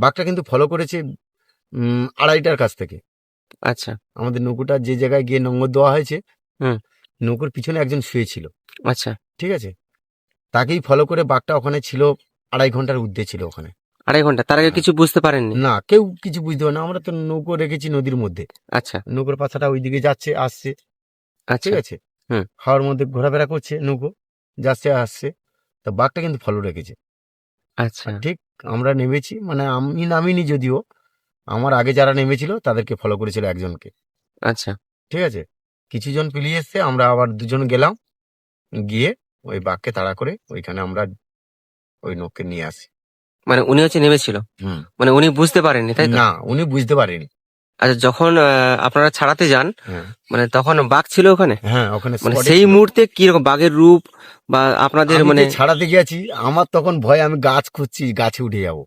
বাঘটা কিন্তু ফলো করেছে 2:30টার কাছ থেকে। আচ্ছা আমাদের নৌকোটা যে জায়গায় গিয়ে নোঙর দেওয়া হয়েছে, হুম নৌকোর পিছনে একজন শুয়েছিল, আচ্ছা ঠিক আছে? তাকেই ফলো করে বাঘটা ওখানে ছিল, 2.5 ঘন্টার ঊর্ধ্বে ছিল ওখানে। 2.5 ঘন্টা তার আগে কিছু বুঝতে পারেননি? না, কেউ কিছু বুঝতে পারে না, আমরা তো নৌকো রেখেছি নদীর মধ্যে, আচ্ছা নৌকোর পাছাটা ওইদিকে যাচ্ছে আসছে, ঠিক আচ্ছা আছে? হুম হাওয়ার মধ্যে ঘোরাফেরা করছে নৌকো, যাচ্ছে আসছে, তো বাঘটা কিন্তু ফলো রেখেছে। আচ্ছা আর ঠিক আমরা নেমেছি, মানে আমি নামিনি যদিও, আমার আগে যারা নেমেছিল তাদেরকে ফলো করেছিল একজনকে, আচ্ছা ঠিক আছে? কিছুজন পেলিয়ে এসছে, আমরা আবার 2জন গেলাম, গিয়ে ওই বাঘকে তাড়া করে ওইখানে আমরা ওই নৌকে নিয়ে আসি। মানে উনি হচ্ছে নেমেছিল, হুম। মানে উনি বুঝতে পারেননি তাই তো? না, উনি বুঝতে পারেনি। আচ্ছা যখন আপনারা ছাড়াতে যান হ্যাঁ, মানে তখন বাঘ ছিল ওখানে? হ্যাঁ, ওখানে মানে স্পটে সেই ছিল। মুহূর্তে কিরকম বাঘের রূপ বা আপনাদের আমি মানে যে ছাড়াতে গেছি, আমার তখন ভয়, আমি গাছ খুঁজছি, গাছে উঠে যাবো।